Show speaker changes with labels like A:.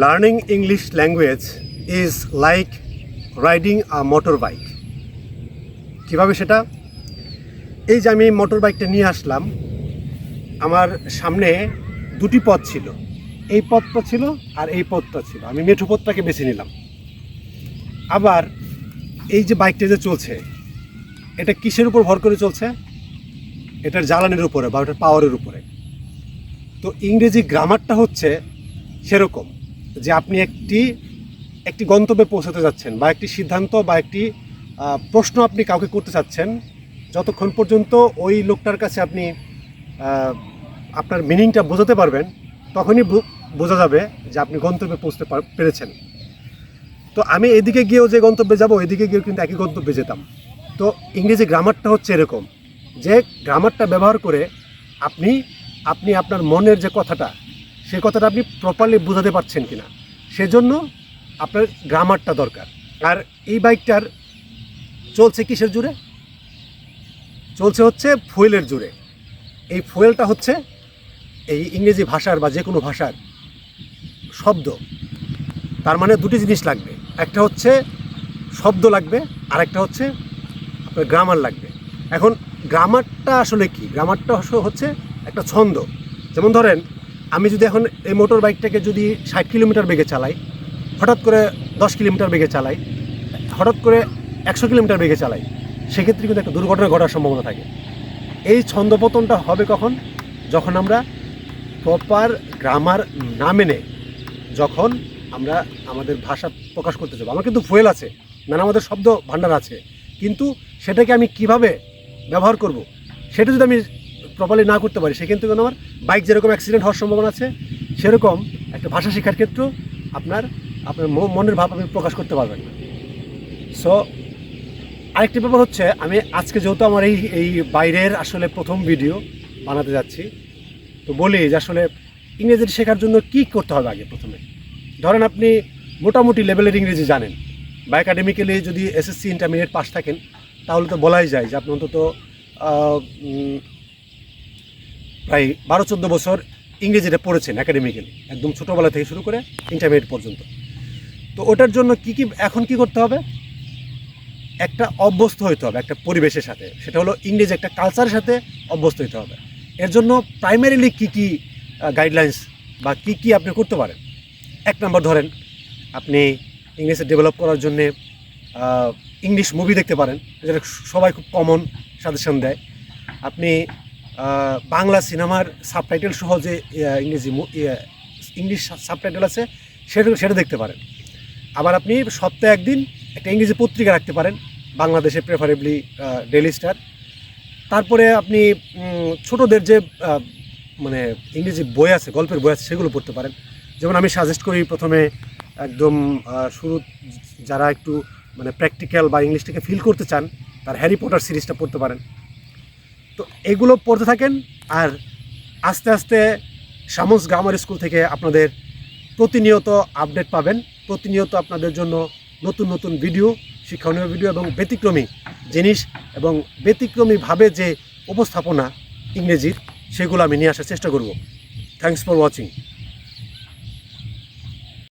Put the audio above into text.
A: Learning English language is like riding a motor bike. কীভাবে সেটা? এই যে আমি মোটর বাইকটা নিয়ে আসলাম, আমার সামনে দুটি পথ ছিল, এই পথটা ছিল আর এই পথটা ছিল। আমি মেঠো পথটাকে বেছে নিলাম। আবার এই যে বাইকটা যে চলছে, এটা কিসের উপর ভর করে চলছে? এটার জ্বালানির উপরে বা ওটার পাওয়ারের উপরে। তো ইংরেজি গ্রামারটা হচ্ছে সেরকম যে আপনি একটি গন্তব্যে পৌঁছাতে যাচ্ছেন, বা একটি সিদ্ধান্ত বা একটি প্রশ্ন আপনি কাউকে করতে চাচ্ছেন, যতক্ষণ পর্যন্ত ওই লোকটার কাছে আপনি আপনার মিনিংটা বোঝাতে পারবেন, তখনই বোঝা যাবে যে আপনি গন্তব্যে পৌঁছতে পেরেছেন। তো আমি এদিকে গিয়েও যে গন্তব্যে যাব, এদিকে গিয়েও কিন্তু একই গন্তব্যে যেতাম। তো ইংরেজি গ্রামারটা হচ্ছে এরকম যে গ্রামারটা ব্যবহার করে আপনি আপনার মনের যে কথাটা, সেই কথাটা আপনি প্রপারলি বোঝাতে পারছেন কিনা, সেজন্য আপনার গ্রামারটা দরকার। আর এই বাইকটার চলছে কিসের জুড়ে? চলছে হচ্ছে ফুয়েলের জুড়ে। এই ফুয়েলটা হচ্ছে এই ইংরেজি ভাষার বা যে কোনো ভাষার শব্দ। তার মানে দুটি জিনিস লাগবে, একটা হচ্ছে শব্দ লাগবে, আর একটা হচ্ছে আপনার গ্রামার লাগবে। এখন গ্রামারটা আসলে কি? গ্রামারটা হচ্ছে একটা ছন্দ। যেমন ধরেন, আমি যদি এখন এই মোটর বাইকটাকে যদি 60 কিলোমিটার বেগে চালাই, হঠাৎ করে 10 কিলোমিটার বেগে চালাই, হঠাৎ করে 100 কিলোমিটার বেগে চালাই, সেক্ষেত্রে কিন্তু একটা দুর্ঘটনা ঘটার সম্ভাবনা থাকে। এই ছন্দপতনটা হবে কখন? যখন আমরা প্রপার গ্রামার না মেনে যখন আমরা আমাদের ভাষা প্রকাশ করতে যাবো। আমার কিন্তু ফুয়েল আছে, মানে আমাদের শব্দ ভাণ্ডার আছে, কিন্তু সেটাকে আমি কিভাবে ব্যবহার করব, সেটা যদি আমি প্রপারলি না করতে পারি, সেক্ষেত্রে কিন্তু আমার বাইক যেরকম অ্যাক্সিডেন্ট হওয়ার সম্ভাবনা আছে, সেরকম একটা ভাষা শেখার ক্ষেত্রেও আপনার মনের ভাব আপনি প্রকাশ করতে পারবেন না। সো আরেকটি ব্যাপার হচ্ছে, আমি আজকে যেহেতু আমার এই বাইরের আসলে প্রথম ভিডিও বানাতে যাচ্ছি, তো বলি যে আসলে ইংরেজি শেখার জন্য কী করতে হবে। আগে প্রথমে ধরেন আপনি মোটামুটি লেভেলের ইংরেজি জানেন, বা একাডেমিক্যালি যদি এসএসসি ইন্টারমিডিয়েট পাস থাকেন, তাহলে তো বলাই যায় যে আপনি অন্তত প্রায় 12-14 বছর ইংরেজিটা পড়েছেন একাডেমিক্যালি, একদম ছোটোবেলা থেকে শুরু করে ইন্টারমিডিয়েট পর্যন্ত। তো ওটার জন্য এখন কি করতে হবে? একটা অভ্যস্ত হইতে হবে একটা পরিবেশের সাথে, সেটা হলো ইংরেজি একটা কালচারের সাথে অভ্যস্ত হইতে হবে। এর জন্য প্রাইমারিলি কী গাইডলাইন্স বা কী আপনি করতে পারেন? 1 নম্বর ধরেন, আপনি ইংলিশে ডেভেলপ করার জন্যে ইংলিশ মুভি দেখতে পারেন, যেটা সবাই খুব কমন সাজেশন দেয়। আপনি বাংলা সাবটাইটেল সহ যে ইংলিশ সাবটাইটেল আছে, সেটা দেখতে পারেন। আবার আপনি সপ্তাহে একদিন একটা ইংরেজি পত্রিকা রাখতে পারেন, বাংলাদেশে প্রেফারেবলি ডেইলি স্টার। তারপরে আপনি ছোটদের যে মানে ইংরেজি বই আছে, গল্পের বই আছে, সেগুলো পড়তে পারেন। যেমন আমি সাজেস্ট করি, প্রথমে একদম শুরু যারা একটু মানে প্র্যাকটিক্যাল বা ইংলিশটাকে ফিল করতে চান, তার হ্যারি পটার সিরিজটা পড়তে পারেন। তো এগুলো পড়তে থাকেন, আর আস্তে আস্তে সামস গ্রামার স্কুল থেকে আপনাদের প্রতিনিয়ত আপডেট পাবেন। প্রতিনিয়ত আপনাদের জন্য নতুন নতুন ভিডিও, শিক্ষণীয় ভিডিও এবং ব্যতিক্রমী জিনিস এবং ব্যতিক্রমীভাবে যে উপস্থাপনা ইংরেজির, সেগুলো আমি নিয়ে আসার চেষ্টা করব। Thanks for watching.